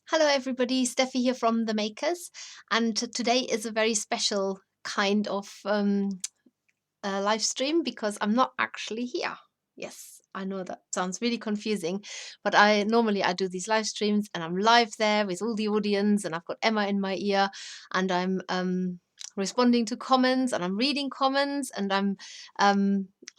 Hello everybody, Steffi here from The Makers, and today is a very special kind of live stream because I'm not actually here. Yes, I know that sounds really confusing, but I normally do these live streams and I'm live there with all the audience and I've got Emma in my ear and I'm responding to comments and I'm reading comments and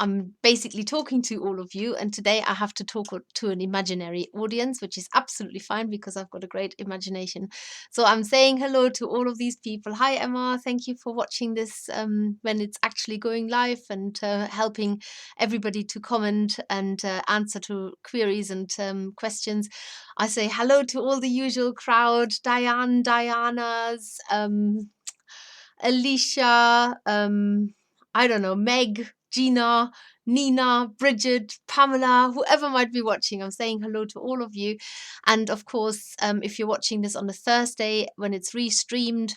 I'm basically talking to all of you. And today I have to talk to an imaginary audience, which is absolutely fine because I've got a great imagination. So I'm saying hello to all of these people. Hi Emma, thank you for watching this when it's actually going live and helping everybody to comment and answer to queries and questions. I say hello to all the usual crowd, Diane, Diana's, Alicia, I don't know, Meg, Gina, Nina, Bridget, Pamela, whoever might be watching. I'm saying hello to all of you. And of course, if you're watching this on a Thursday when it's re-streamed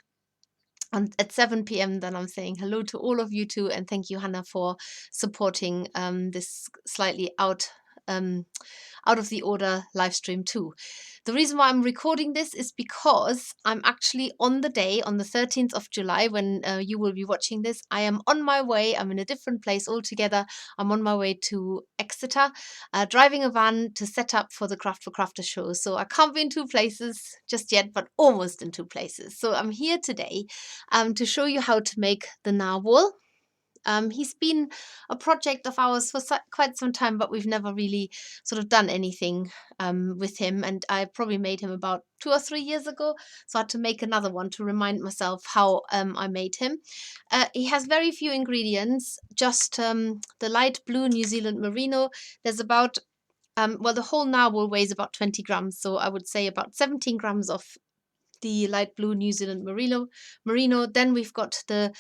at 7 p.m., then I'm saying hello to all of you too. And thank you, Hannah, for supporting this slightly out of the order live stream too. The reason why I'm recording this is because I'm actually on the day, on the 13th of July, when you will be watching this, I am on my way. I'm in a different place altogether. I'm on my way to Exeter, driving a van to set up for the Craft for Crafters show. So I can't be in two places just yet, but almost in two places. So I'm here today to show you how to make the narwhal. He's been a project of ours for quite some time, but we've never really sort of done anything with him. And I probably made him about 2 or 3 years ago. So I had to make another one to remind myself how I made him. He has very few ingredients, just the light blue New Zealand Merino. There's about, well, the whole narwhal weighs about 20 grams. So I would say about 17 grams of the light blue New Zealand Merino. Then we've got the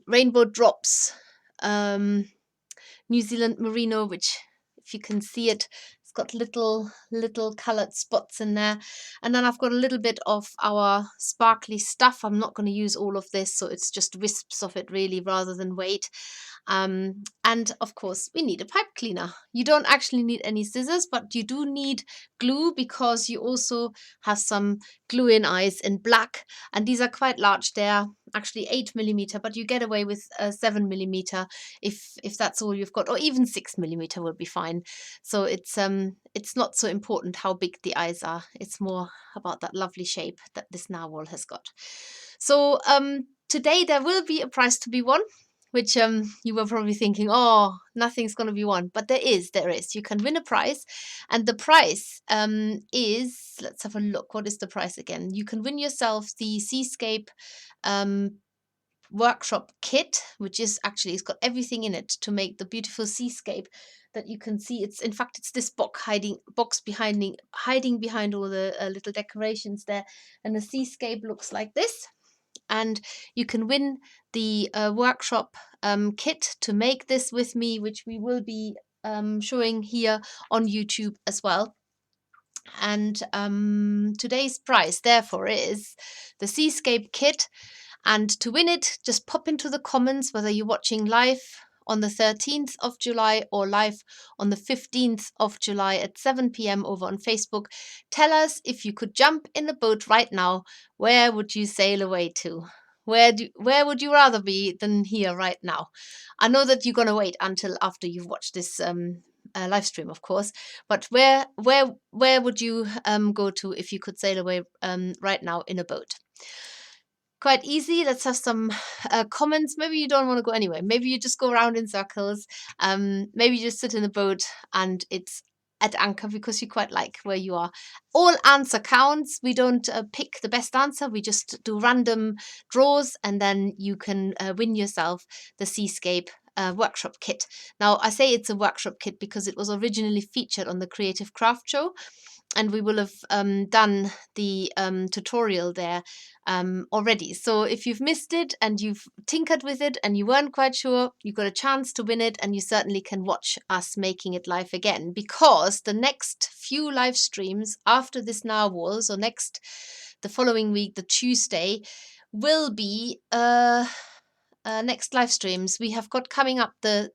Rainbow Drops New Zealand Merino, which, if you can see it, it's got little colored spots in there. And then I've got a little bit of our sparkly stuff. I'm not going to use all of this, so it's just wisps of it really rather than weight. And of course we need a pipe cleaner. You don't actually need any scissors, but you do need glue because you also have some glue in eyes in black, and these are quite large. They're actually 8mm, but you get away with 7mm if that's all you've got, or even 6mm will be fine. So it's not so important how big the eyes are. It's more about that lovely shape that this narwhal has got. So today there will be a prize to be won, which you were probably thinking, oh, nothing's going to be won. But there is. You can win a prize. And the prize is, let's have a look. What is the prize again? You can win yourself the Seascape workshop kit, which is actually, it's got everything in it to make the beautiful seascape that you can see. It's, in fact, it's this box hiding behind all the little decorations there. And the seascape looks like this. And you can win the workshop kit to make this with me, which we will be showing here on YouTube as well. And today's prize, therefore, is the Seascape kit. And to win it, just pop into the comments whether you're watching live on the 13th of July or live on the 15th of July at 7 p.m. over on Facebook. Tell us, if you could jump in a boat right now, where would you sail away to? Where would you rather be than here right now? I know that you're going to wait until after you've watched this live stream, of course, but where would you go to if you could sail away right now in a boat? Quite easy. Let's have some comments. Maybe you don't want to go anywhere. Maybe you just go around in circles. Maybe you just sit in a boat and it's at anchor because you quite like where you are. All answer counts. We don't pick the best answer. We just do random draws, and then you can win yourself the Seascape workshop kit. Now, I say it's a workshop kit because it was originally featured on the Creative Craft Show, and we will have done the tutorial there already. So if you've missed it and you've tinkered with it and you weren't quite sure, you've got a chance to win it, and you certainly can watch us making it live again, because the next few live streams after this narwhal, so the following week, the Tuesday, will be next live streams, we have got coming up the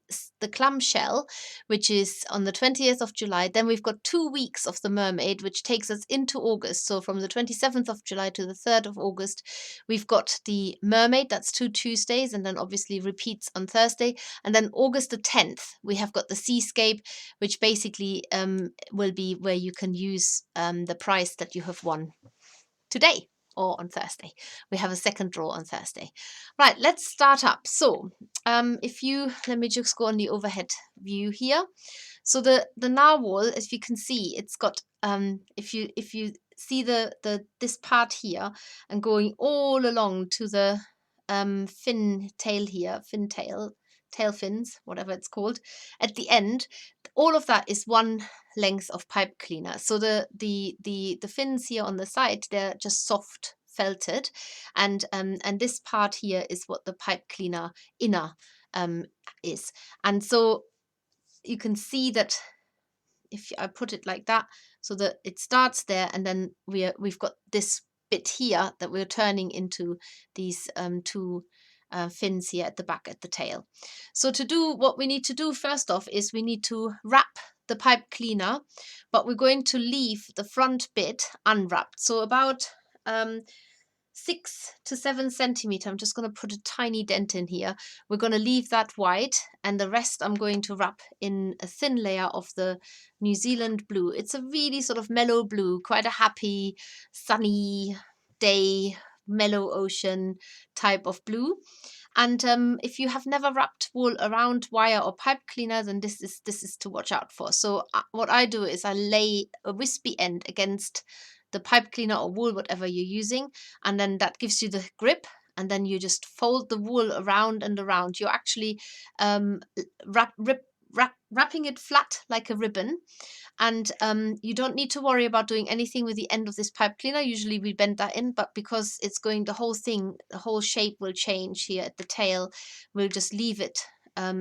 clamshell, which is on the 20th of July. Then we've got 2 weeks of the mermaid, which takes us into August. So from the 27th of July to the 3rd of August, we've got the mermaid. That's 2 Tuesdays, and then obviously repeats on Thursday. And then August the 10th, we have got the seascape, which basically will be where you can use the prize that you have won today or on Thursday. We have a second draw on Thursday. Right, let's start up. So if you, let me just go on the overhead view here. So the narwhal, as you can see, it's got, if you see this part here and going all along to the fin tail here, tail fins, whatever it's called, at the end, all of that is one length of pipe cleaner. So the fins here on the side, they're just soft felted, and this part here is what the pipe cleaner inner is. And so you can see that if I put it like that, so that it starts there, and then we've got this bit here that we're turning into these two fins here at the back at the tail. So to do what we need to do first off is we need to wrap the pipe cleaner, but we're going to leave the front bit unwrapped. So about 6 to 7 centimeter. I'm just going to put a tiny dent in here. We're going to leave that white, and the rest I'm going to wrap in a thin layer of the New Zealand blue. It's a really sort of mellow blue, quite a happy, sunny day, mellow ocean type of blue. And if you have never wrapped wool around wire or pipe cleaner, then this is to watch out for. So what I do is I lay a wispy end against the pipe cleaner or wool, whatever you're using, and then that gives you the grip, and then you just fold the wool around and around. You're actually wrapping it flat like a ribbon, and you don't need to worry about doing anything with the end of this pipe cleaner. Usually we bend that in, but because it's going, the whole shape will change here at the tail, we'll just leave it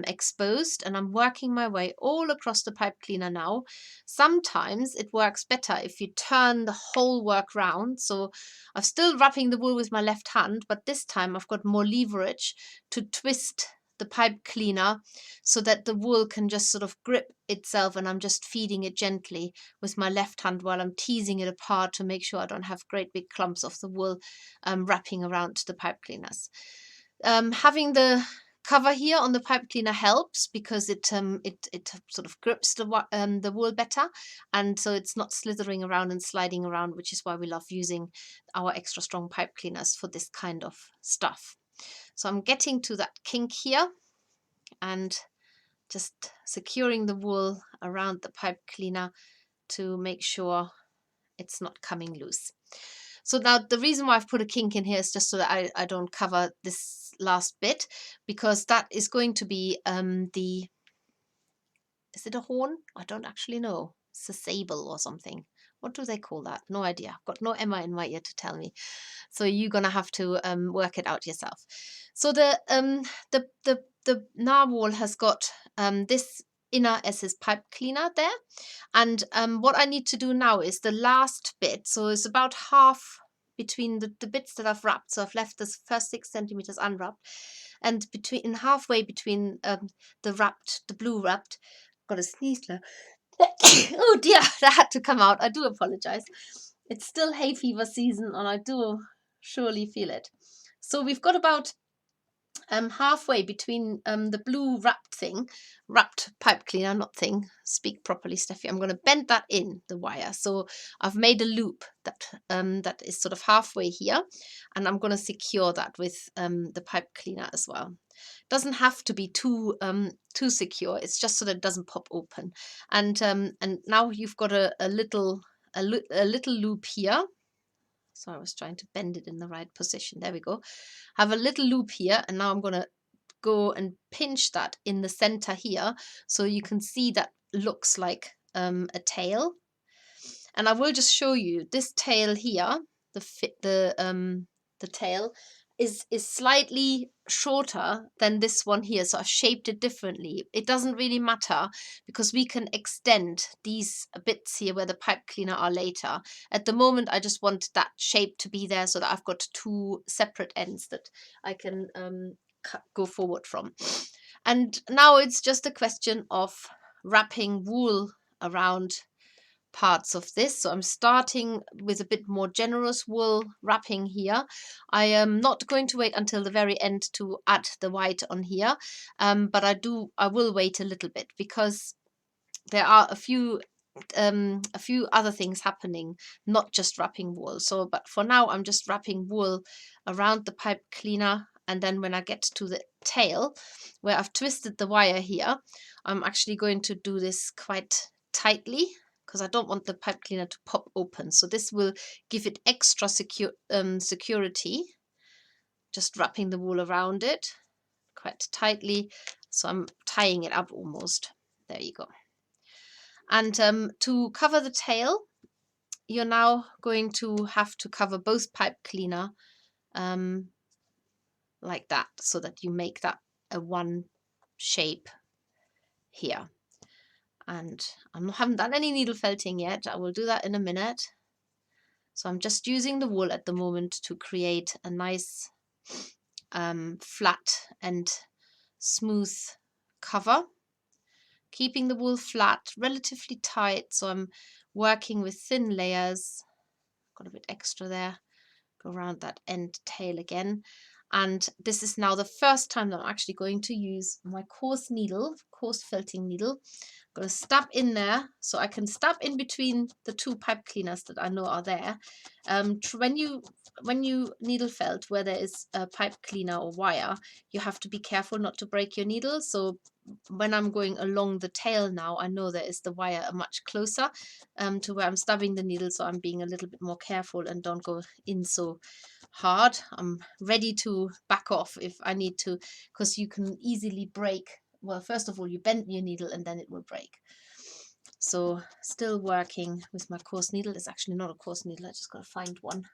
exposed. And I'm working my way all across the pipe cleaner now. Sometimes it works better if you turn the whole work round. So I'm still wrapping the wool with my left hand, but this time I've got more leverage to twist the pipe cleaner so that the wool can just sort of grip itself, and I'm just feeding it gently with my left hand while I'm teasing it apart to make sure I don't have great big clumps of the wool wrapping around the pipe cleaners. Having the cover here on the pipe cleaner helps because it sort of grips the wool better, and so it's not slithering around and sliding around, which is why we love using our extra strong pipe cleaners for this kind of stuff. So I'm getting to that kink here and just securing the wool around the pipe cleaner to make sure it's not coming loose. So now the reason why I've put a kink in here is just so that I don't cover this last bit, because that is going to be is it a horn? I don't actually know. It's a sable or something. What do they call that? No idea. I've got no Emma in my ear to tell me. So you're gonna have to work it out yourself. So the narwhal has got this inner SS pipe cleaner there, and what I need to do now is the last bit. So it's about half between the bits that I've wrapped. So I've left this first 6 centimeters unwrapped, and halfway between the blue wrapped. Got a sneeze now. Oh dear, that had to come out. I do apologize. It's still hay fever season, and I do surely feel it. So we've got about halfway between the blue wrapped pipe cleaner, not thing, speak properly, Steffi. I'm going to bend that in the wire. So I've made a loop that is sort of halfway here, and I'm going to secure that with the pipe cleaner as well. Doesn't have to be too secure. It's just so that it doesn't pop open. And now you've got a little loop here. So I was trying to bend it in the right position. There we go. Have a little loop here, and now I'm going to go and pinch that in the center here, so you can see that looks like a tail. And I will just show you this tail here. The tail is slightly shorter than this one here, so I've shaped it differently. It doesn't really matter because we can extend these bits here where the pipe cleaner are later. At the moment I just want that shape to be there so that I've got 2 separate ends that I can go forward from. And now it's just a question of wrapping wool around parts of this. So I'm starting with a bit more generous wool wrapping here. I am not going to wait until the very end to add the white on here, but I will wait a little bit, because there are a few other things happening, not just wrapping wool. So, but for now, I'm just wrapping wool around the pipe cleaner, and then when I get to the tail, where I've twisted the wire here, I'm actually going to do this quite tightly, because I don't want the pipe cleaner to pop open. So this will give it extra security. Just wrapping the wool around it quite tightly. So I'm tying it up almost. There you go. And to cover the tail, you're now going to have to cover both pipe cleaner like that, so that you make that a one shape here. And I haven't done any needle felting yet. I will do that in a minute. So I'm just using the wool at the moment to create a nice flat and smooth cover. Keeping the wool flat, relatively tight, so I'm working with thin layers. Got a bit extra there. Go around that end tail again. And this is now the first time that I'm actually going to use my coarse needle, coarse felting needle. I'm going to stab in there, so I can stab in between the two pipe cleaners that I know are there. When you needle felt where there is a pipe cleaner or wire, you have to be careful not to break your needle. So when I'm going along the tail now, I know there is the wire much closer to where I'm stabbing the needle, so I'm being a little bit more careful and don't go in so hard. I'm ready to back off if I need to, because you can easily break. Well, first of all, you bend your needle and then it will break. So still working with my coarse needle. It's actually not a coarse needle, I just got to find one.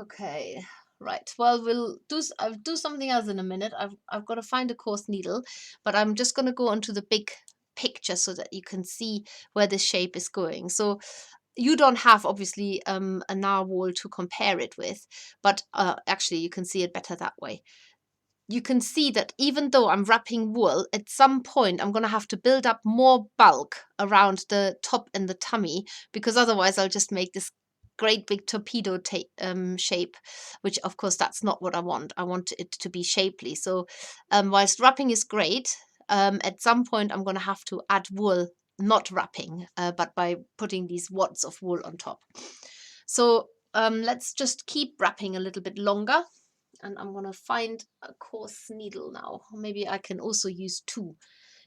Okay, right. Well, I'll do something else in a minute. I've got to find a coarse needle, but I'm just going to go onto the big picture so that you can see where this shape is going. So you don't have obviously a narwhal to compare it with, but actually you can see it better that way. You can see that even though I'm wrapping wool, at some point I'm going to have to build up more bulk around the top and the tummy, because otherwise I'll just make this great big torpedo shape, which of course that's not what I want. I want it to be shapely. So whilst wrapping is great, at some point I'm going to have to add wool, not wrapping, but by putting these wads of wool on top. So let's just keep wrapping a little bit longer. And I'm going to find a coarse needle now. Maybe I can also use two.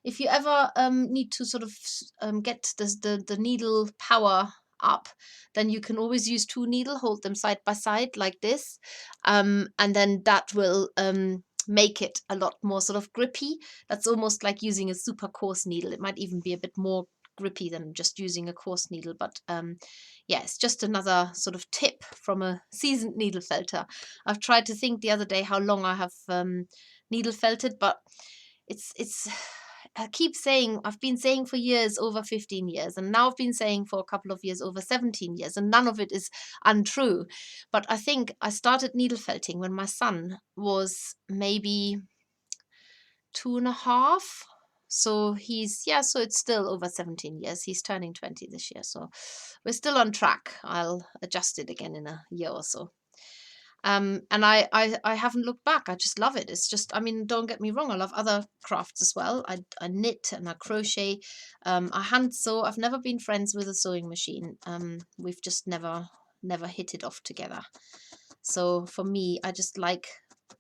If you ever need to sort of get the needle power up, then you can always use two needles, hold them side by side like this. And then that will make it a lot more sort of grippy. That's almost like using a super coarse needle. It might even be a bit more grippy than just using a coarse needle, but yeah, it's just another sort of tip from a seasoned needle felter. I've tried to think the other day how long I have needle felted, but it's I keep saying, I've been saying for years, over 15 years, and now I've been saying for a couple of years, over 17 years, and none of it is untrue. But I think I started needle felting when my son was maybe 2.5. So so it's still over 17 years. He's turning 20 this year. So we're still on track. I'll adjust it again in a year or so. And I haven't looked back. I just love it. It's just, I mean, don't get me wrong, I love other crafts as well. I knit and I crochet. I hand sew. I've never been friends with a sewing machine. We've just never hit it off together. So for me, I just like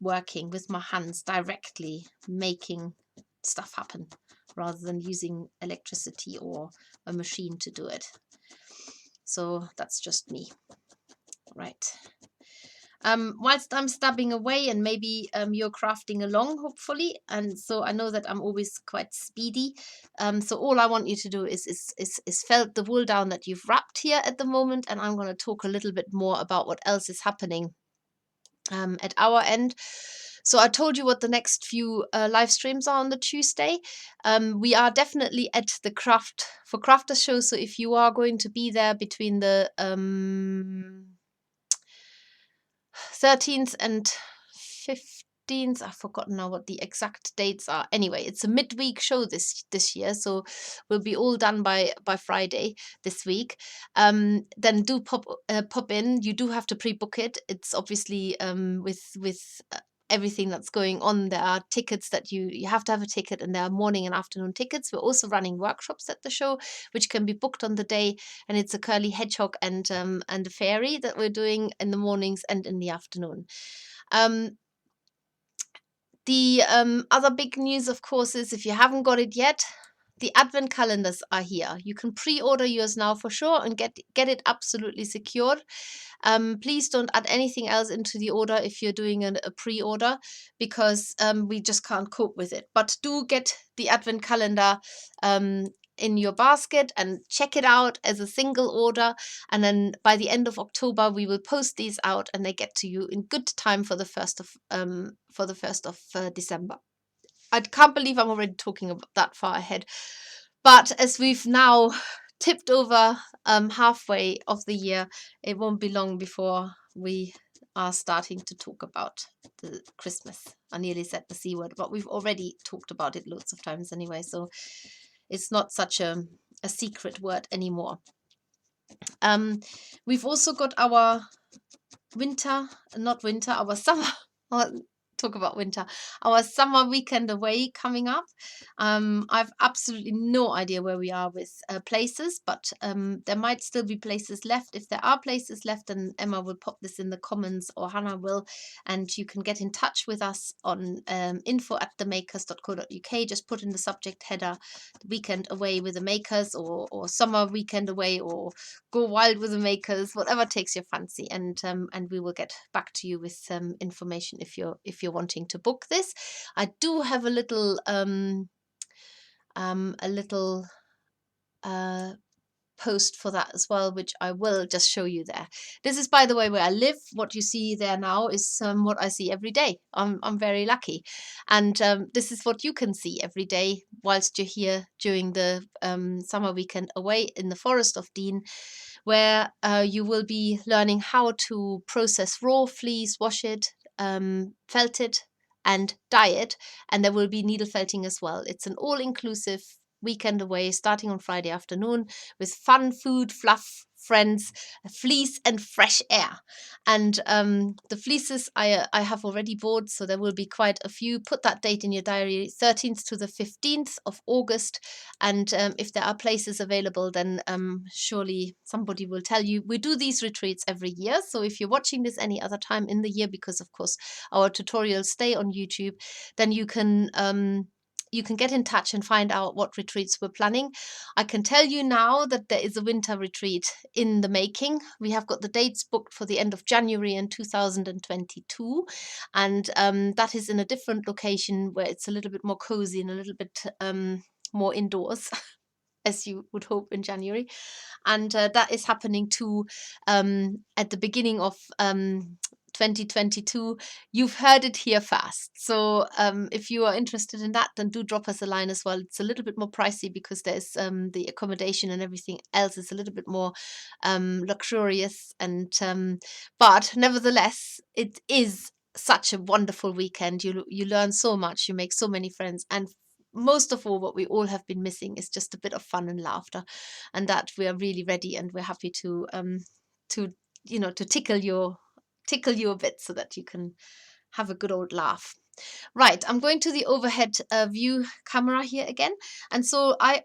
working with my hands directly, making stuff happen, rather than using electricity or a machine to do it. So that's just me. Right. Whilst I'm stabbing away, and maybe you're crafting along, hopefully, and so I know that I'm always quite speedy. So all I want you to do is felt the wool down that you've wrapped here at the moment, and I'm going to talk a little bit more about what else is happening at our end. So I told you what the next few live streams are on the Tuesday. We are definitely at the Craft for Crafters show. So if you are going to be there between the 13th and 15th. I've forgotten now what the exact dates are. Anyway, it's a midweek show this year, so we'll be all done by Friday this week. Then do pop in. You do have to pre-book it. It's obviously with everything that's going on. There are tickets that you have to have a ticket, and there are morning and afternoon tickets. We're also running workshops at the show, which can be booked on the day, and it's a curly hedgehog and a fairy that we're doing in the mornings and in the afternoon. The other big news, of course, is if you haven't got it yet, the advent calendars are here. You can pre-order yours now for sure and get it absolutely secured. Please don't add anything else into the order if you're doing a pre-order, because we just can't cope with it. But do get the advent calendar in your basket and check it out as a single order, and then by the end of October we will post these out and they get to you in good time for the 1st of December. I can't believe I'm already talking about that far ahead. But as we've now tipped over halfway of the year, it won't be long before we are starting to talk about the Christmas. I nearly said the C word, but we've already talked about it loads of times anyway, so it's not such a secret word anymore. We've also got our our summer. Talk about winter. Our summer weekend away coming up. I've absolutely no idea where we are with places, but there might still be places left. If there are places left, then Emma will pop this in the comments, or Hannah will, and you can get in touch with us on info@themakers.co.uk. Just put in the subject header weekend away with the makers, or summer weekend away, or go wild with the makers, whatever takes your fancy, and we will get back to you with some information if you're wanting to book this. I do have a little post for that as well, which I will just show you there. This is, by the way, where I live. What you see there now is what I see every day. I'm very lucky, and this is what you can see every day whilst you're here during the summer weekend away in the Forest of Dean, where you will be learning how to process raw fleece, wash it, felt it, and dye it, and there will be needle felting as well. It's an all-inclusive weekend away starting on Friday afternoon with fun, food, fluff, friends, fleece, and fresh air. And the fleeces I have already bought, so there will be quite a few. Put that date in your diary, 13th to the 15th of August. And if there are places available, then surely somebody will tell you. We do these retreats every year, so if you're watching this any other time in the year, because of course our tutorials stay on YouTube, then you can get in touch and find out what retreats we're planning. I can tell you now that there is a winter retreat in the making. We have got the dates booked for the end of January in 2022, and that is in a different location where it's a little bit more cozy and a little bit more indoors, as you would hope in January. And that is happening too at the beginning of 2022. You've heard it here first. So if you are interested in that, then do drop us a line as well. It's a little bit more pricey because there's the accommodation and everything else is a little bit more luxurious, and but nevertheless, it is such a wonderful weekend. You learn so much, you make so many friends, and most of all, what we all have been missing is just a bit of fun and laughter, and that we are really ready, and we're happy to tickle you a bit so that you can have a good old laugh. Right, I'm going to the overhead view camera here again, and so I've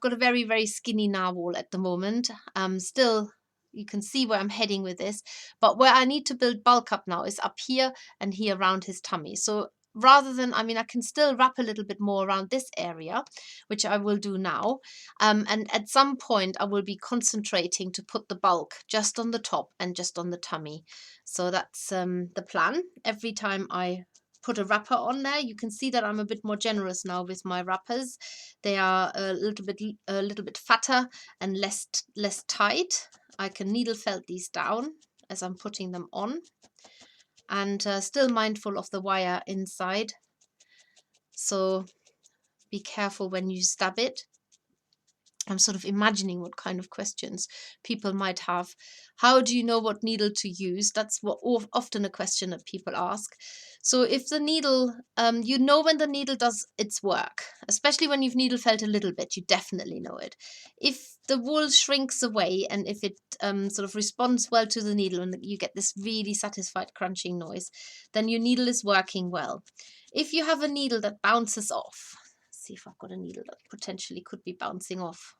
got a very, very skinny narwhal at the moment. Still, you can see where I'm heading with this, but where I need to build bulk up now is up here and here around his tummy. So rather than, I can still wrap a little bit more around this area, which I will do now. And at some point I will be concentrating to put the bulk just on the top and just on the tummy. So that's the plan. Every time I put a wrapper on there, you can see that I'm a bit more generous now with my wrappers. They are a little bit fatter and less tight. I can needle felt these down as I'm putting them on, and still mindful of the wire inside, so be careful when you stab it. I'm sort of imagining what kind of questions people might have. How do you know what needle to use? That's what often a question that people ask. So if the needle, you know when the needle does its work, especially when you've needle felt a little bit, you definitely know it. If the wool shrinks away and if it sort of responds well to the needle and you get this really satisfied crunching noise, then your needle is working well. If you have a needle that bounces off, see if I've got a needle that potentially could be bouncing off.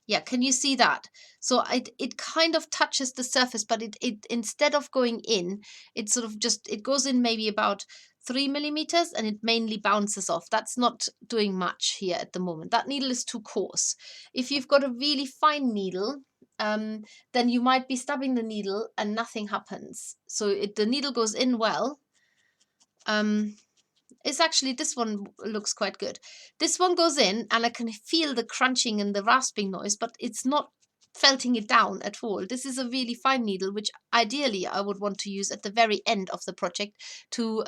Yeah, can you see that? So it kind of touches the surface, but it instead of going in, it sort of just, it goes in maybe about 3 millimeters and it mainly bounces off. That's not doing much here at the moment. That needle is too coarse. If you've got a really fine needle, then you might be stabbing the needle and nothing happens. So the needle goes in well. It's actually, this one looks quite good. This one goes in and I can feel the crunching and the rasping noise, but it's not felting it down at all. This is a really fine needle, which ideally I would want to use at the very end of the project to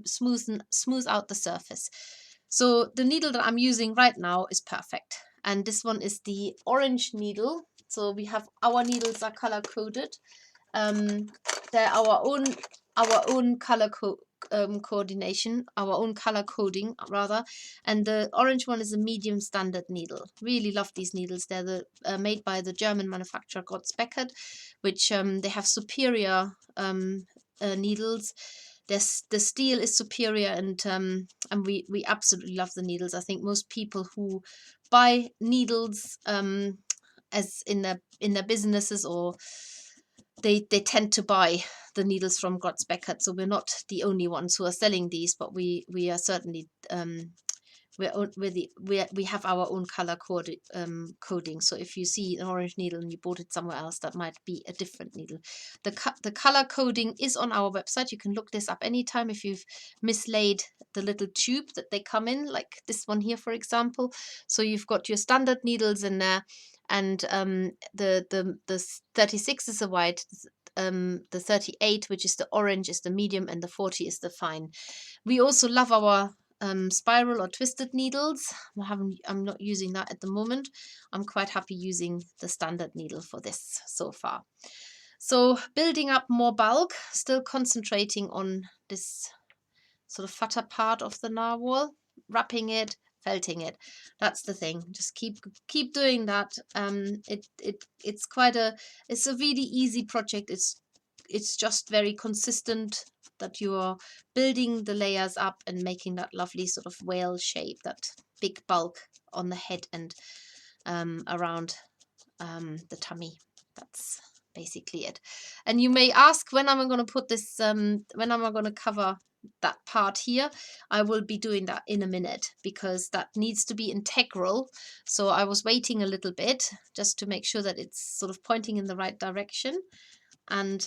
smooth out the surface. So the needle that I'm using right now is perfect. And this one is the orange needle. So we have, our needles are color coded. They're our own color coordination, our own color coding rather. And the orange one is a medium standard needle. Really love these needles. They're made by the German manufacturer Wisp, which they have superior needles. The steel is superior, and we absolutely love the needles. I think most people who buy needles as in their businesses, or they tend to buy the needles from Wisp. So we're not the only ones who are selling these, but we are certainly we have our own color coding. So if you see an orange needle and you bought it somewhere else, that might be a different needle. The color coding is on our website. You can look this up anytime if you've mislaid the little tube that they come in, like this one here, for example. So you've got your standard needles in there, and the 36 is the white, the 38, which is the orange, is the medium, and the 40 is the fine. We also love our spiral or twisted needles. I'm not using that at the moment. I'm quite happy using the standard needle for this so far. So building up more bulk, still concentrating on this sort of fatter part of the narwhal, wrapping it, felting it. That's the thing. Just keep doing that. It's a really easy project. It's just very consistent, that you are building the layers up and making that lovely sort of whale shape, that big bulk on the head and around the tummy. That's basically it. And you may ask, when am I going to put this, when am I going to cover that part here? I will be doing that in a minute, because that needs to be integral. So I was waiting a little bit just to make sure that it's sort of pointing in the right direction, and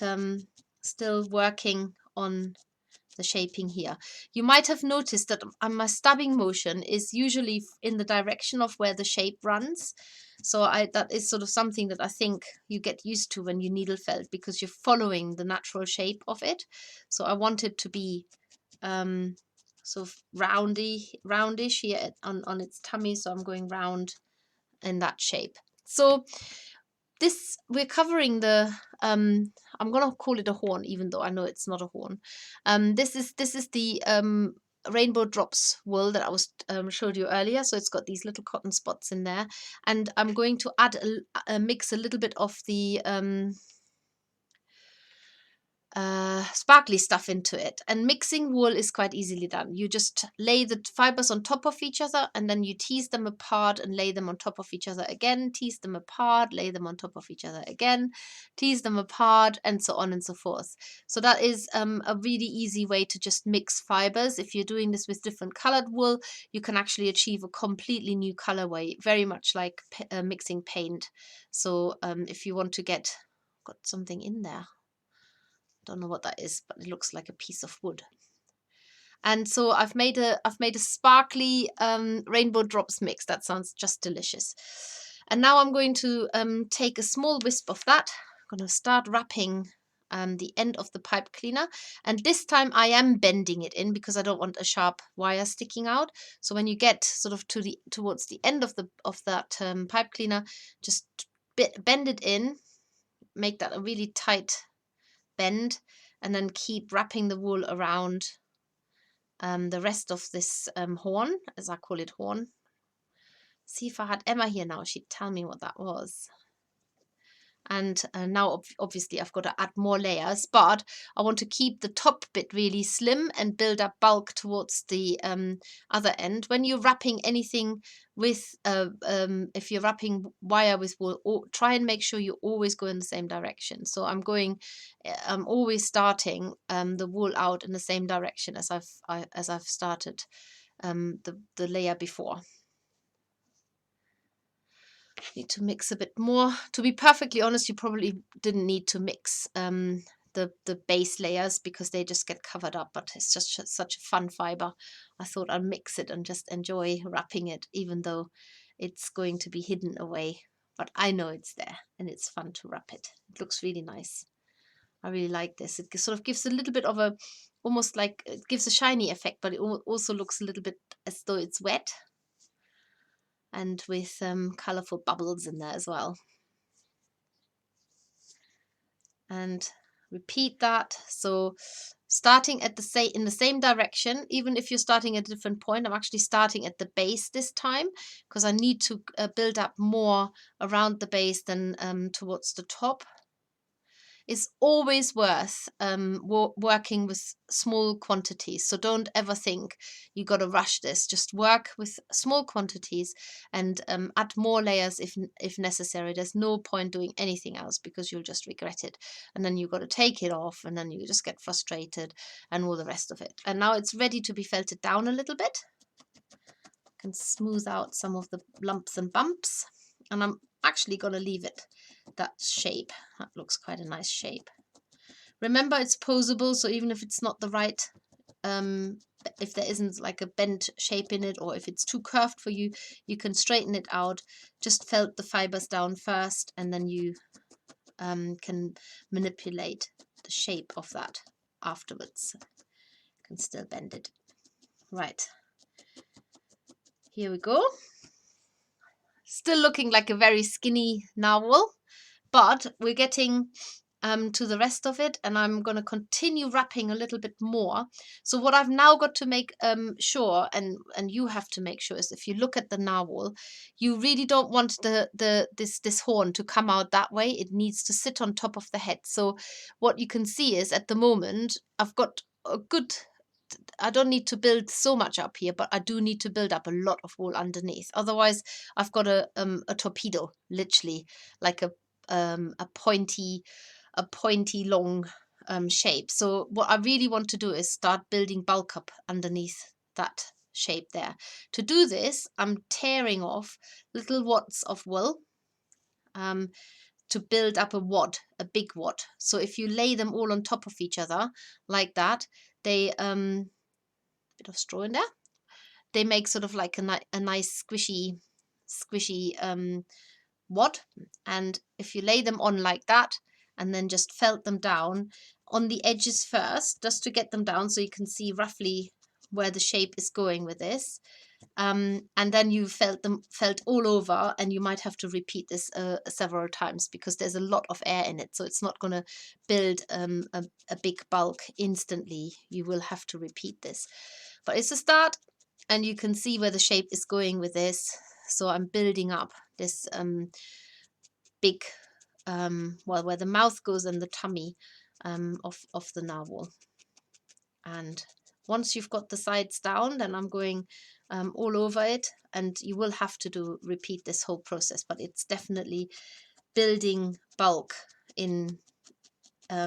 still working on the shaping here. You might have noticed that my stabbing motion is usually in the direction of where the shape runs. So that is sort of something that I think you get used to when you needle felt, because you're following the natural shape of it. So I want it to be sort of roundish here on its tummy. So I'm going round in that shape. So this, we're covering the I'm gonna call it a horn, even though I know it's not a horn. This is the rainbow drops wool that I was showed you earlier. So it's got these little cotton spots in there, and I'm going to add mix a little bit of the sparkly stuff into it. And mixing wool is quite easily done. You just lay the fibers on top of each other, and then you tease them apart and lay them on top of each other again, tease them apart, lay them on top of each other again, tease them apart, and so on and so forth. So that is a really easy way to just mix fibers. If you're doing this with different colored wool, you can actually achieve a completely new colorway, very much like mixing paint. So if you want to got something in there, don't know what that is, but it looks like a piece of wood. And so I've made a sparkly rainbow drops mix. That sounds just delicious. And now I'm going to take a small wisp of that. I'm going to start wrapping the end of the pipe cleaner, and this time I am bending it in because I don't want a sharp wire sticking out. So when you get sort of towards the end of that pipe cleaner, just bend it in, make that a really tight bend, and then keep wrapping the wool around the rest of this horn, as I call it, horn. See, if I had Emma here now, she'd tell me what that was. And now obviously I've got to add more layers, but I want to keep the top bit really slim and build up bulk towards the other end. When you're wrapping anything with, if you're wrapping wire with wool, try and make sure you always go in the same direction. So I'm always starting the wool out in the same direction as I've started the layer before. Need to mix a bit more. To be perfectly honest, you probably didn't need to mix the base layers because they just get covered up, but it's just such a fun fiber. I thought I'd mix it and just enjoy wrapping it, even though it's going to be hidden away. But I know it's there and it's fun to wrap it. It looks really nice. I really like this. It sort of gives a little bit of a, almost like, it gives a shiny effect, but it also looks a little bit as though it's wet, and with colourful bubbles in there as well. And repeat that. So starting at in the same direction, even if you're starting at a different point, I'm actually starting at the base this time because I need to build up more around the base than towards the top. It's always worth working with small quantities. So don't ever think you got to rush this. Just work with small quantities and add more layers if necessary. There's no point doing anything else because you'll just regret it. And then you've got to take it off and then you just get frustrated and all the rest of it. And now it's ready to be felted down a little bit. I can smooth out some of the lumps and bumps. And I'm actually going to leave it that shape. That looks quite a nice shape. Remember, it's posable, so even if it's not the right, if there isn't like a bent shape in it, or if it's too curved for you, you can straighten it out. Just felt the fibers down first, and then you can manipulate the shape of that afterwards. You can still bend it. Right. Here we go. Still looking like a very skinny narwhal, but we're getting to the rest of it, and I'm going to continue wrapping a little bit more. So what I've now got to make sure, and you have to make sure, is if you look at the narwhal, you really don't want this horn to come out that way. It needs to sit on top of the head. So what you can see is at the moment I've got a good, I don't need to build so much up here, but I do need to build up a lot of wool underneath. Otherwise, I've got a torpedo, literally, like a pointy long shape. So what I really want to do is start building bulk up underneath that shape there. To do this, I'm tearing off little wads of wool to build up a wad, a big wad. So if you lay them all on top of each other like that, they bit of straw in there. They make sort of like a nice squishy wad. And if you lay them on like that and then just felt them down on the edges first, just to get them down so you can see roughly where the shape is going with this. And then you felt all over, and you might have to repeat this several times because there's a lot of air in it, so it's not going to build a big bulk instantly. You will have to repeat this, but it's a start, and you can see where the shape is going with this. So I'm building up this big, well, where the mouth goes and the tummy of the narwhal. And once you've got the sides down, then I'm going all over it, and you will have to repeat this whole process, but it's definitely building bulk in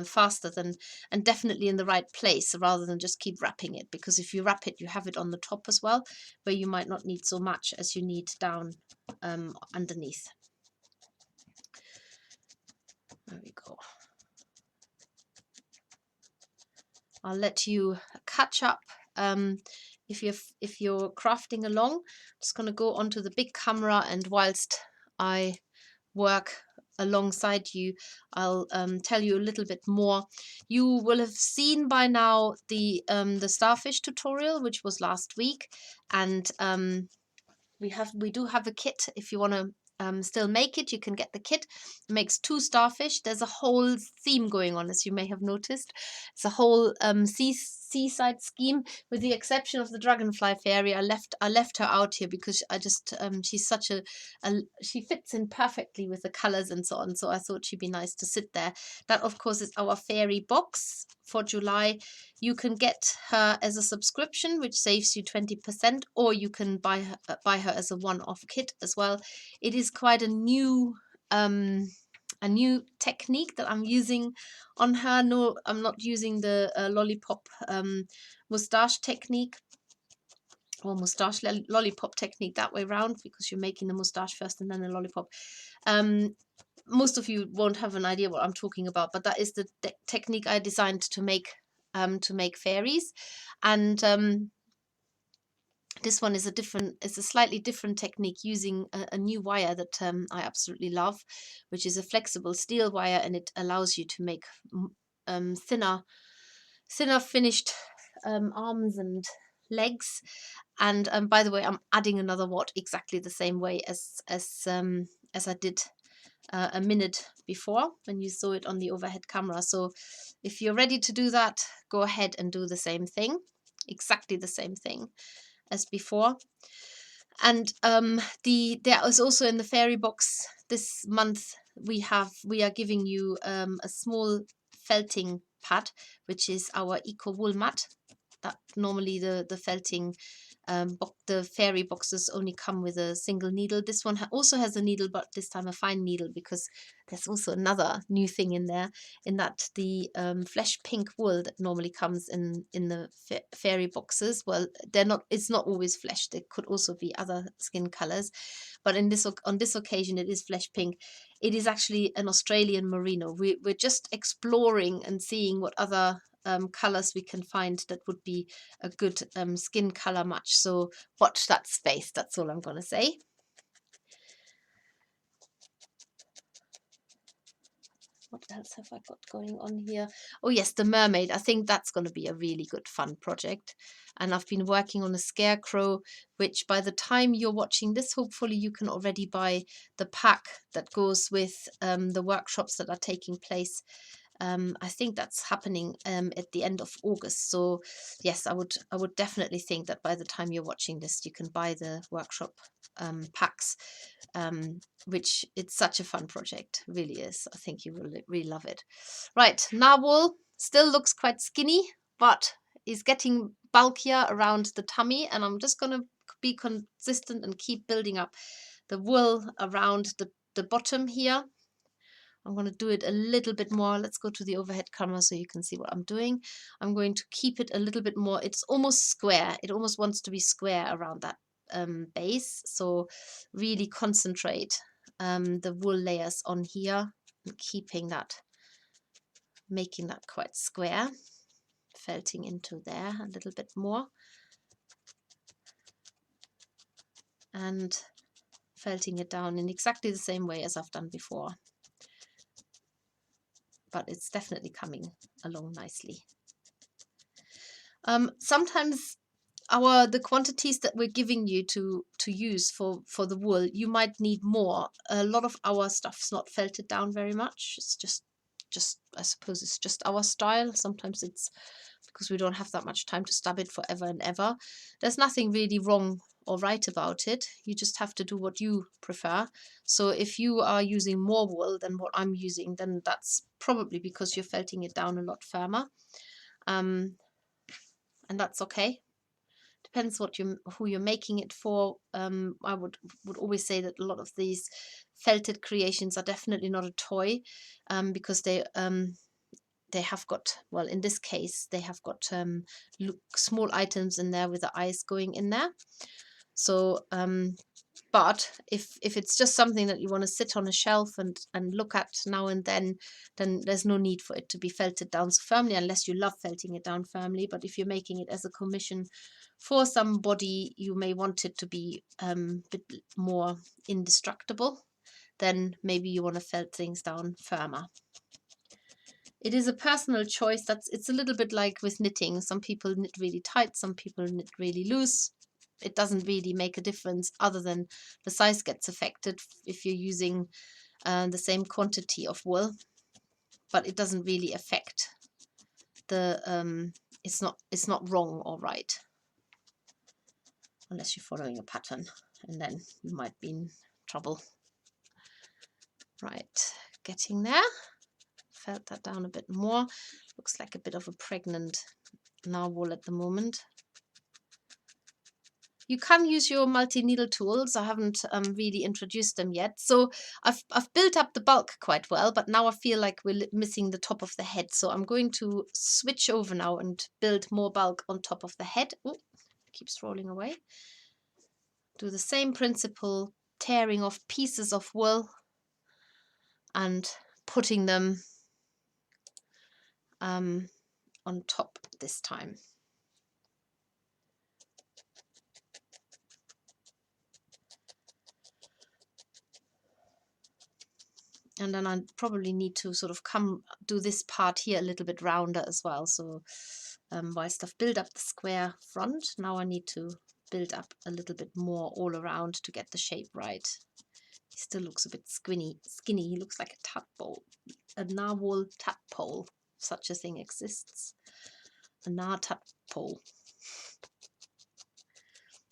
faster than, and definitely in the right place, rather than just keep wrapping it, because if you wrap it, you have it on the top as well, where you might not need so much as you need down underneath. There we go. I'll let you catch up if you're crafting along. I'm just going to go onto the big camera, and whilst I work alongside you, I'll tell you a little bit more. You will have seen by now the starfish tutorial, which was last week, and we do have a kit. If you want to still make it, you can get the kit. It makes 2 starfish. There's a whole theme going on, as you may have noticed. It's a whole seaside scheme, with the exception of the dragonfly fairy. I left her out here because I just she's such a she fits in perfectly with the colors and so on. So I thought she'd be nice to sit there. That, of course, is our fairy box for July. You can get her as a subscription, which saves you 20%, or you can buy her as a one-off kit as well. It is quite a new technique that I'm using on her. No, I'm not using the lollipop moustache technique, or moustache lollipop technique that way round, because you're making the moustache first and then the lollipop. Most of you won't have an idea what I'm talking about, but that is the technique I designed to make fairies. And this one is a slightly different technique, using a new wire that I absolutely love, which is a flexible steel wire, and it allows you to make thinner finished arms and legs. And by the way, I'm adding another watt exactly the same way as I did a minute before when you saw it on the overhead camera. So if you're ready to do that, go ahead and do the same thing, exactly the same thing as before. And there is also in the fairy box this month, we are giving you a small felting pad, which is our eco wool mat. That normally the felting the fairy boxes only come with a single needle. This one also has a needle, but this time a fine needle, because there's also another new thing in there, in that the flesh pink wool that normally comes in the fairy boxes, well, it's not always flesh. There could also be other skin colors, but on this occasion it is flesh pink. It is actually an Australian merino. We're just exploring and seeing what other colors we can find that would be a good skin color match. So watch that space. That's all I'm going to say. What else have I got going on here? Oh yes, the mermaid. I think that's going to be a really good fun project. And I've been working on a scarecrow, which by the time you're watching this, hopefully you can already buy the pack that goes with the workshops that are taking place. I think that's happening at the end of August. So yes, I would definitely think that by the time you're watching this, you can buy the workshop packs, which it's such a fun project, really is. I think you will really love it. Right, Narwhal still looks quite skinny, but is getting bulkier around the tummy, and I'm just going to be consistent and keep building up the wool around the bottom here. I'm going to do it a little bit more. Let's go to the overhead camera so you can see what I'm doing. I'm going to keep it a little bit more. It's almost square. It almost wants to be square around that base. So really concentrate the wool layers on here and keeping that, making that quite square, felting into there a little bit more, and felting it down in exactly the same way as I've done before. But it's definitely coming along nicely. Sometimes the quantities that we're giving you to use for the wool, you might need more. A lot of our stuff's not felted down very much. It's just I suppose it's just our style. Sometimes it's because we don't have that much time to stab it forever and ever. There's nothing really wrong or right about it. You just have to do what you prefer. So if you are using more wool than what I'm using, then that's probably because you're felting it down a lot firmer, and that's okay. Depends who you're making it for. I would always say that a lot of these felted creations are definitely not a toy, because they have got, well, in this case they have got small items in there with the eyes going in there. So but if it's just something that you want to sit on a shelf and look at now and then there's no need for it to be felted down so firmly, unless you love felting it down firmly. But if you're making it as a commission for somebody, you may want it to be a bit more indestructible. then maybe you want to felt things down firmer. It is a personal choice. It's a little bit like with knitting. Some people knit really tight, some people knit really loose. It doesn't really make a difference other than the size gets affected if you're using the same quantity of wool, but it doesn't really affect the it's not wrong or right unless you're following a pattern, and then you might be in trouble. Right, getting there. Felt that down a bit more. Looks like a bit of a pregnant narwhal at the moment. You can use your multi-needle tools. I haven't really introduced them yet. So I've built up the bulk quite well, but now I feel like we're missing the top of the head. So I'm going to switch over now and build more bulk on top of the head. Oh, keeps rolling away. Do the same principle, tearing off pieces of wool and putting them on top this time. And then I probably need to sort of do this part here a little bit rounder as well. So whilst I've built up the square front, now I need to build up a little bit more all around to get the shape right. He still looks a bit skinny. He looks like a tadpole, a narwhal tadpole. Such a thing exists. A nar tadpole.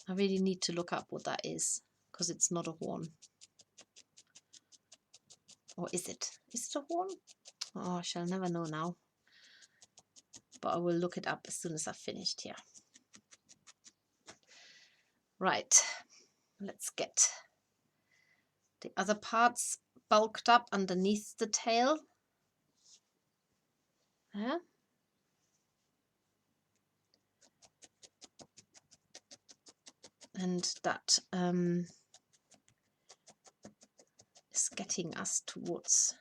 I really need to look up what that is because it's not a horn. Or is it? Is it a horn? Oh, I shall never know now. But I will look it up as soon as I've finished here. Right, let's get the other parts bulked up underneath the tail. Yeah. And that is getting us towards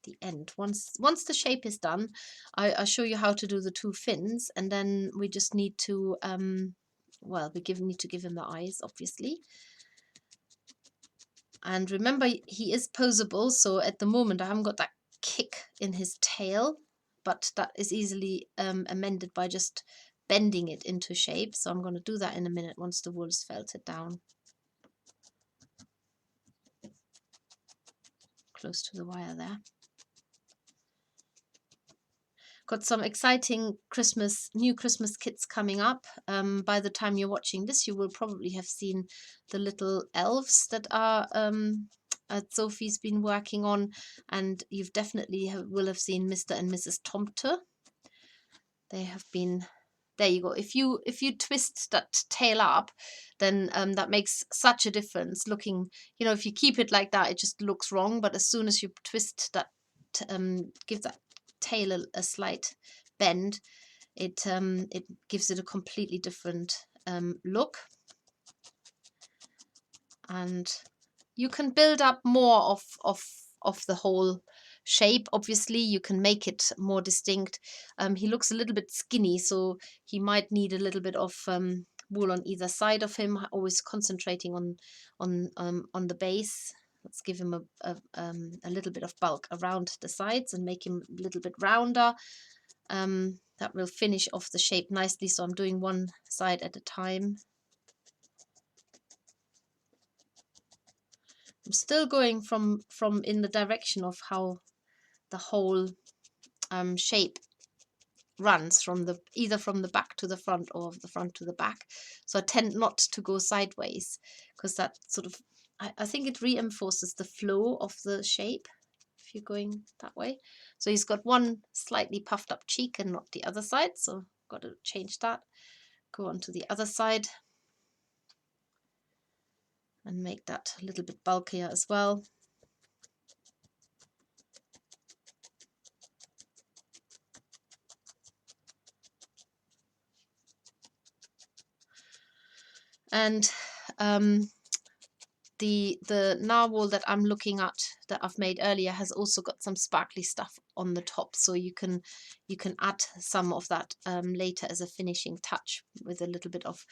the end. Once the shape is done, I show you how to do the two fins, and then we just need to well, need to give him the eyes, obviously. And remember, he is poseable, so at the moment I haven't got that kick in his tail, but that is easily amended by just bending it into shape. So I'm going to do that in a minute once the wool's felted down. Close to the wire there. Got some exciting new Christmas kits coming up. By the time you're watching this, you will probably have seen the little elves that are Sophie's been working on, and you've definitely will have seen Mr. and Mrs. Tomte. They have been. There you go. If you twist that tail up, then that makes such a difference. Looking, if you keep it like that, it just looks wrong. But as soon as you twist that, give that tail a slight bend, it gives it a completely different look. And you can build up more of the whole shape. Obviously you can make it more distinct. He looks a little bit skinny, so he might need a little bit of wool on either side of him, always concentrating on the base. Let's give him a little bit of bulk around the sides and make him a little bit rounder. That will finish off the shape nicely, so I'm doing one side at a time. I'm still going from in the direction of how the whole shape runs, from either from the back to the front or the front to the back. So I tend not to go sideways, because that sort of, I think it reinforces the flow of the shape if you're going that way. So he's got one slightly puffed up cheek and not the other side, so got to change that. Go on to the other side and make that a little bit bulkier as well. And the narwhal that I'm looking at, that I've made earlier, has also got some sparkly stuff on the top, so you can add some of that later as a finishing touch with a little bit of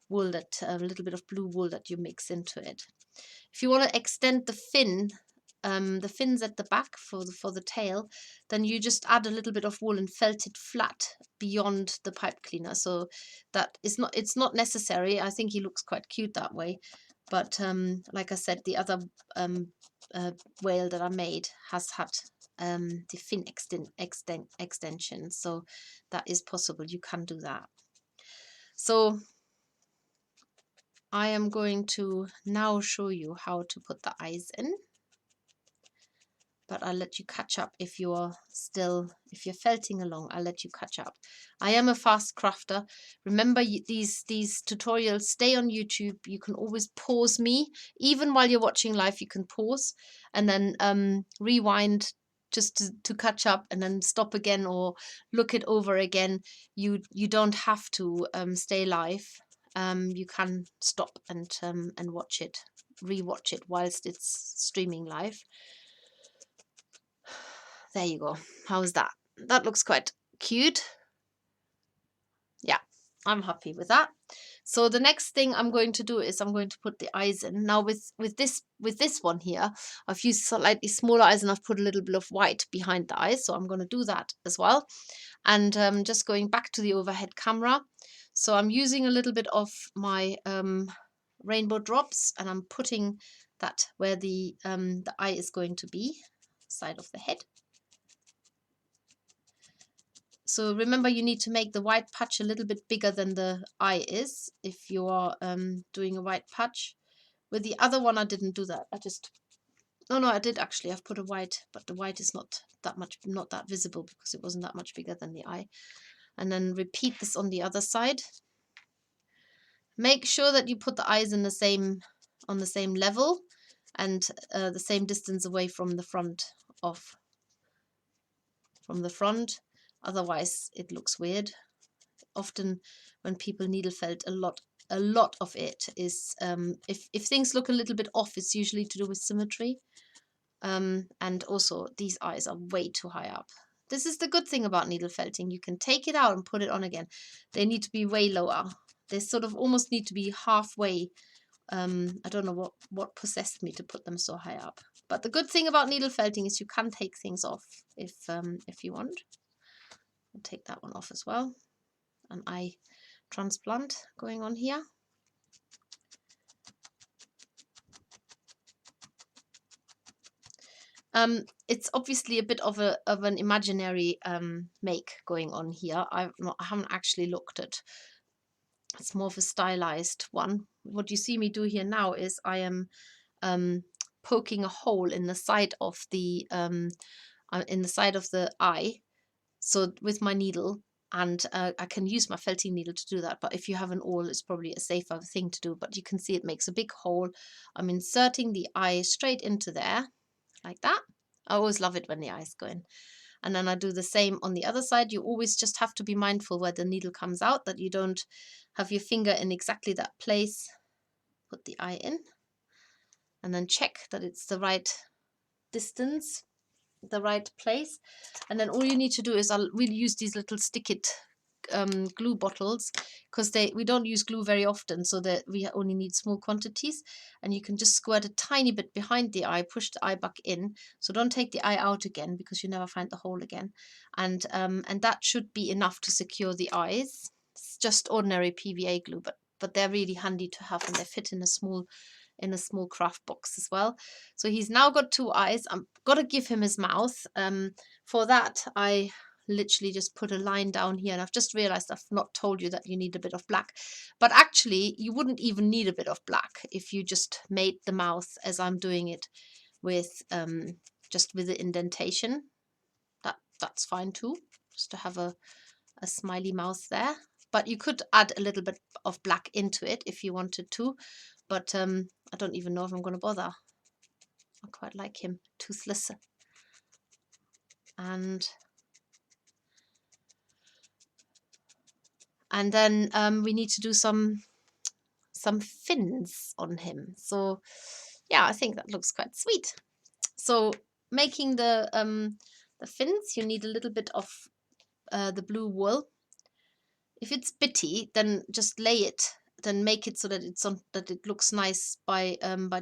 wool, a little bit of blue wool that you mix into it. If you want to extend the fin the fins at the back for the tail, then you just add a little bit of wool and felt it flat beyond the pipe cleaner. So that is not, it's not necessary. I think he looks quite cute that way. But like I said, the other whale that I made has had the fin extension, so that is possible. You can do that. So I am going to now show you how to put the eyes in, but I'll let you catch up if you're felting along. I'll let you catch up. I am a fast crafter. Remember, these tutorials stay on YouTube. You can always pause me. Even while you're watching live, you can pause and then rewind just to catch up, and then stop again or look it over again. You don't have to stay live. You can stop and watch it, rewatch it whilst it's streaming live. There you go. How's that? That looks quite cute. Yeah, I'm happy with that. So the next thing I'm going to do is I'm going to put the eyes in. Now with this one here, I've used slightly smaller eyes and I've put a little bit of white behind the eyes. So I'm going to do that as well. And just going back to the overhead camera. So I'm using a little bit of my rainbow drops, and I'm putting that where the eye is going to be, side of the head. So remember, you need to make the white patch a little bit bigger than the eye is if you are doing a white patch. With the other one, I didn't do that. No, I did actually. I've put a white, but the white is not that visible because it wasn't that much bigger than the eye. And then repeat this on the other side. Make sure that you put the eyes in on the same level and the same distance away from the front Otherwise, it looks weird. Often, when people needle felt, a lot of it is if things look a little bit off, it's usually to do with symmetry. And also, these eyes are way too high up. This is the good thing about needle felting. You can take it out and put it on again. They need to be way lower. They sort of almost need to be halfway. I don't know what possessed me to put them so high up. But the good thing about needle felting is you can take things off if you want. I'll take that one off as well. An eye transplant going on here. It's obviously a bit of an imaginary make going on here. I haven't actually looked at. It's more of a stylized one. What you see me do here now is I am poking a hole in the side of the eye, so with my needle, and I can use my felting needle to do that. But if you have an awl, it's probably a safer thing to do. But you can see it makes a big hole. I'm inserting the eye straight into there, like that. I always love it when the eyes go in. And then I do the same on the other side. You always just have to be mindful where the needle comes out, that you don't have your finger in exactly that place. Put the eye in and then check that it's the right distance, the right place. And then all you need to do is, I'll really use these little stick it glue bottles, because we don't use glue very often, so that we only need small quantities, and you can just squirt a tiny bit behind the eye, push the eye back in, so don't take the eye out again because you never find the hole again, and that should be enough to secure the eyes. It's just ordinary PVA glue, but they're really handy to have, and they fit in a small craft box as well. So he's now got two eyes. I'm gotta give him his mouth. For that, I literally just put a line down here, and I've just realized I've not told you that you need a bit of black, but actually you wouldn't even need a bit of black if you just made the mouth as I'm doing it, with just with the indentation. That's fine too, just to have a smiley mouth there. But you could add a little bit of black into it if you wanted to, but I don't even know if I'm going to bother. I quite like him toothless. And then we need to do some fins on him. So yeah, I think that looks quite sweet. So making the fins, you need a little bit of the blue wool. If it's bitty, then just lay it then make it so that that it looks nice by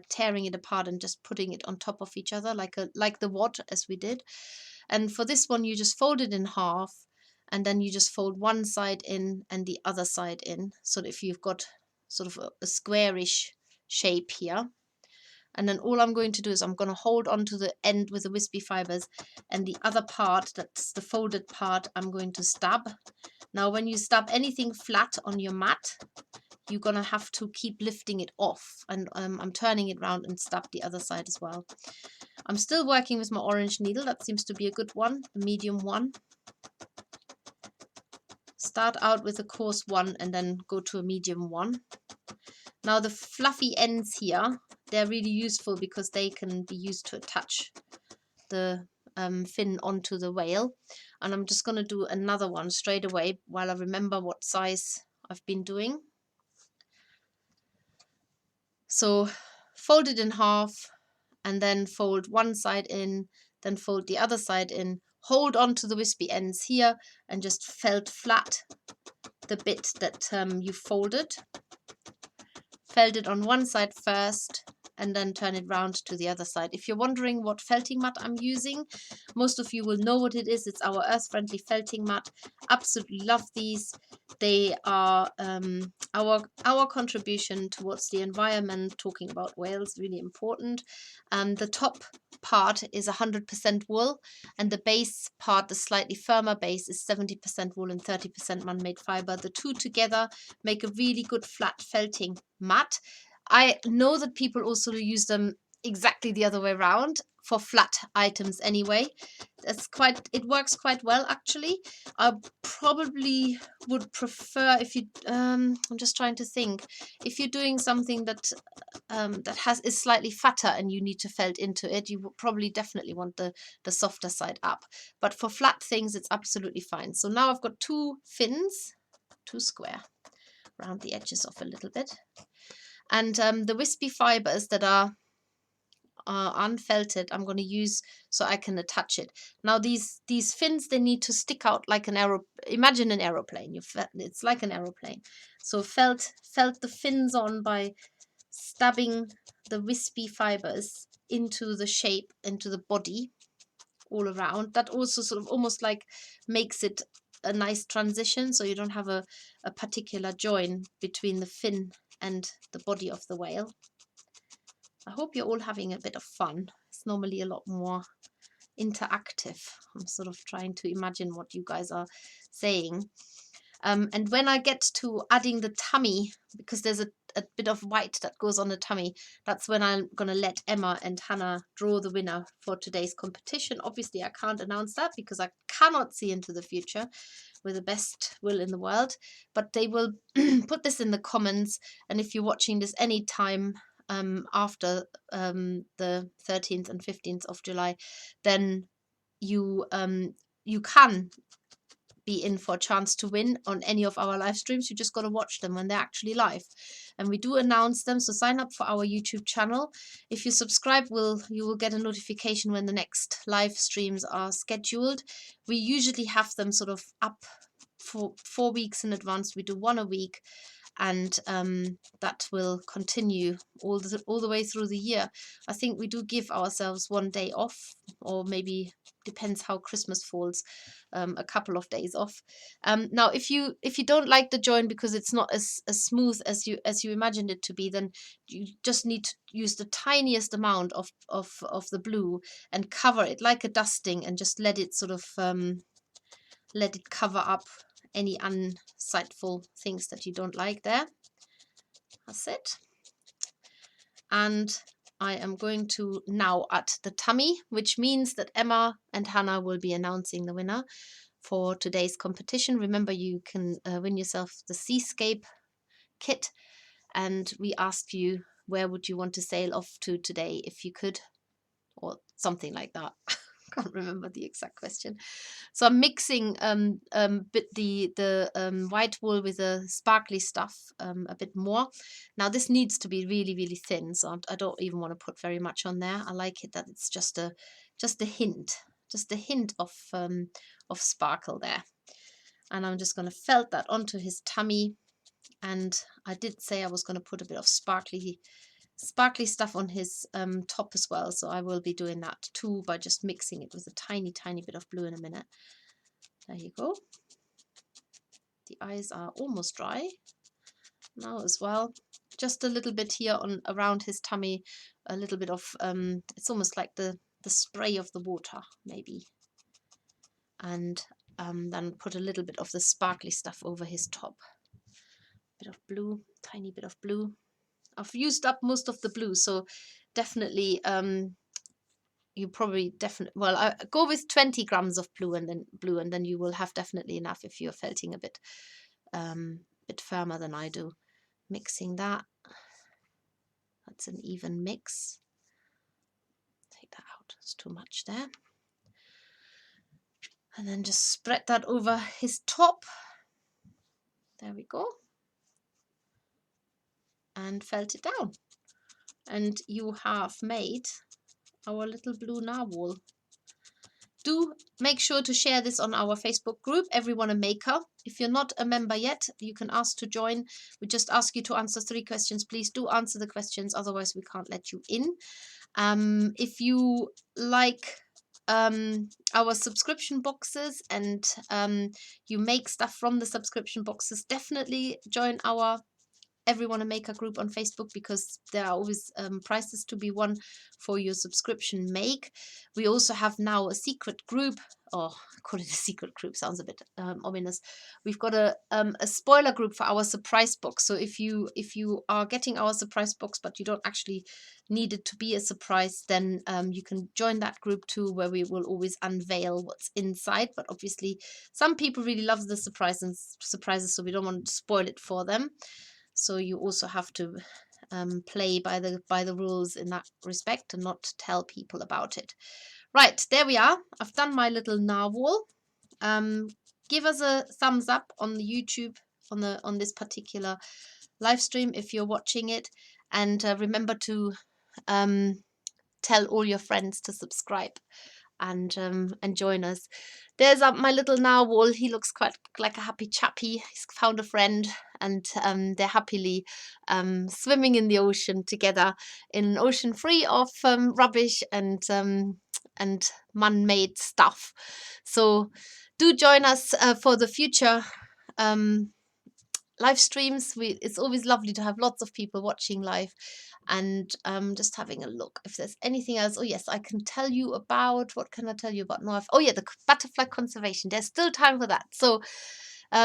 tearing it apart and just putting it on top of each other like the wad as we did. And for this one, you just fold it in half, and then you just fold one side in and the other side in, so that if you've got sort of a squarish shape here. And then all I'm going to do is I'm going to hold on to the end with the wispy fibers, and the other part, that's the folded part, I'm going to stab. Now when you stab anything flat on your mat, you're going to have to keep lifting it off, and I'm turning it around and stab the other side as well. I'm still working with my orange needle. That seems to be a good one, the medium one. Start out with a coarse one and then go to a medium one. Now the fluffy ends here, they're really useful because they can be used to attach the fin onto the whale. And I'm just going to do another one straight away while I remember what size I've been doing. So fold it in half and then fold one side in, then fold the other side in, hold on to the wispy ends here and just felt flat the bit that you folded. Felt it on one side first and then turn it round to the other side. If you're wondering what felting mat I'm using, most of you will know what it is. It's our earth-friendly felting mat. Absolutely love these. They are our contribution towards the environment. Talking about whales, really important. The top part is 100% wool, and the base part, the slightly firmer base, is 70% wool and 30% man-made fiber. The two together make a really good flat felting mat. I know that people also use them exactly the other way around for flat items anyway. It works quite well actually. I probably would prefer, if you I'm just trying to think, if you're doing something that is slightly fatter and you need to felt into it, you would probably definitely want the softer side up. But for flat things, it's absolutely fine. So now I've got two fins, two square, round the edges off a little bit. And the wispy fibers that are unfelted, I'm going to use so I can attach it. Now these fins, they need to stick out like an arrow. Imagine an aeroplane. It's like an aeroplane. So felt the fins on by stabbing the wispy fibers into the shape, into the body all around. That also sort of almost like makes it a nice transition, so you don't have a particular join between the fin and the body of the whale. I hope you're all having a bit of fun. It's normally a lot more interactive. I'm sort of trying to imagine what you guys are saying. And when I get to adding the tummy, because there's a bit of white that goes on the tummy, that's when I'm going to let Emma and Hannah draw the winner for today's competition. Obviously, I can't announce that because I cannot see into the future with the best will in the world. But they will put this in the comments. And if you're watching this any time after the 13th and 15th of July, then you can be in for a chance to win on any of our live streams. You just got to watch them when they're actually live, and we do announce them. So sign up for our YouTube channel. If you subscribe, you will get a notification when the next live streams are scheduled. We usually have them sort of up for 4 weeks in advance. We do one a week, and that will continue all the way through the year. I think we do give ourselves one day off, or maybe depends how Christmas falls, a couple of days off. Now if you don't like the join because it's not as smooth as you imagined it to be, then you just need to use the tiniest amount of the blue and cover it like a dusting, and just let it sort of let it cover up any unsightful things that you don't like there. That's it. And I am going to now add the tummy, which means that Emma and Hannah will be announcing the winner for today's competition. Remember, you can win yourself the Seascape kit, and we asked you, where would you want to sail off to today if you could, or something like that. Can't remember the exact question. So I'm mixing the white wool with the sparkly stuff a bit more. Now this needs to be really, really thin, so I don't even want to put very much on there. I like it that it's just a hint of sparkle there. And I'm just going to felt that onto his tummy, And I did say I was going to put a bit of sparkly stuff on his top as well, so I will be doing that too by just mixing it with a tiny bit of blue in a minute. There you go. The eyes are almost dry now as well. Just a little bit here on around his tummy, a little bit of it's almost like the spray of the water maybe, and then put a little bit of the sparkly stuff over his top. Bit of blue, tiny bit of blue. I've used up most of the blue, so definitely you probably definitely, well, I go with 20 grams of blue, and then you will have definitely enough if you're felting a bit firmer than I do. Mixing that. That's an even mix. Take that out, it's too much there. And then just spread that over his top. There we go. And felt it down. And you have made our little blue narwhal. Do make sure to share this on our Facebook group, Everyone a Maker. If you're not a member yet, you can ask to join. We just ask you to answer 3 questions. Please do answer the questions, otherwise we can't let you in. If you like our subscription boxes and you make stuff from the subscription boxes, definitely join our Everyone a Maker group on Facebook, because there are always prizes to be won for your subscription make. We also have now a secret group. Oh, I call it a secret group, sounds a bit ominous. We've got a spoiler group for our surprise box. So if you are getting our surprise box but you don't actually need it to be a surprise, then you can join that group too, where we will always unveil what's inside. But obviously some people really love the surprises, so we don't want to spoil it for them. So you also have to play by the rules in that respect and not tell people about it. Right, there we are. I've done my little narwhal. Give us a thumbs up on the YouTube on this particular live stream if you're watching it, and remember to tell all your friends to subscribe and join us. There's my little narwhal. He looks quite like a happy chappy. He's found a friend, and they're happily swimming in the ocean together, in an ocean free of rubbish and man-made stuff. So do join us for the future live streams. It's always lovely to have lots of people watching live. And just having a look if there's anything else. Oh yes, I can tell you about, what can I tell you about? No, oh yeah, the butterfly conservation. There's still time for that. So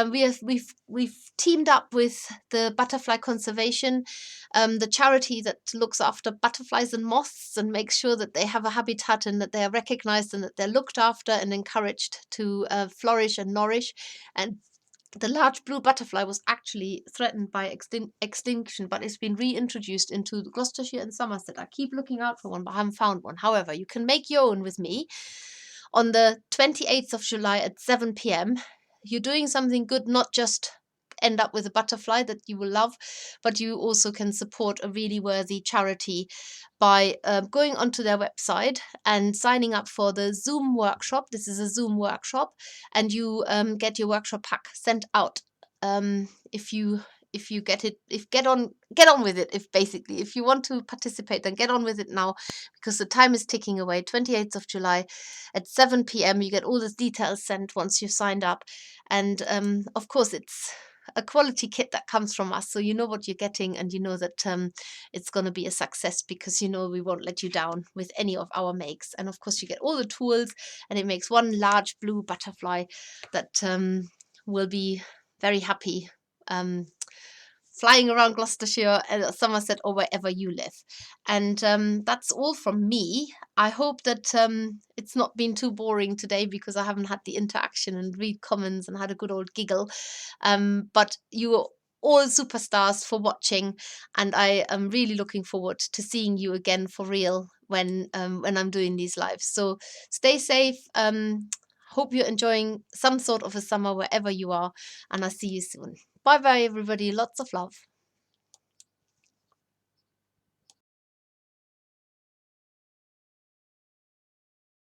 we've teamed up with the Butterfly Conservation, the charity that looks after butterflies and moths and makes sure that they have a habitat and that they are recognized and that they're looked after and encouraged to flourish and nourish. And the large blue butterfly was actually threatened by extinction, but it's been reintroduced into Gloucestershire and Somerset. I keep looking out for one, but I haven't found one. However, you can make your own with me on the 28th of July at 7 p.m. You're doing something good, not just end up with a butterfly that you will love, but you also can support a really worthy charity by going onto their website and signing up for the Zoom workshop. This is a Zoom workshop, and you get your workshop pack sent out if you get it. Get on with it. If you want to participate, then get on with it now, because the time is ticking away. 28th of July at 7 p.m. you get all the details sent once you've signed up, and of course it's a quality kit that comes from us, so you know what you're getting, and you know that it's going to be a success, because you know we won't let you down with any of our makes. And of course you get all the tools, and it makes one large blue butterfly that will be very happy flying around Gloucestershire, Somerset, or wherever you live. And that's all from me. I hope that it's not been too boring today, because I haven't had the interaction and read comments and had a good old giggle. But you are all superstars for watching, and I am really looking forward to seeing you again for real when I'm doing these lives. So stay safe. Hope you're enjoying some sort of a summer wherever you are, and I'll see you soon. Bye bye, everybody. Lots of love.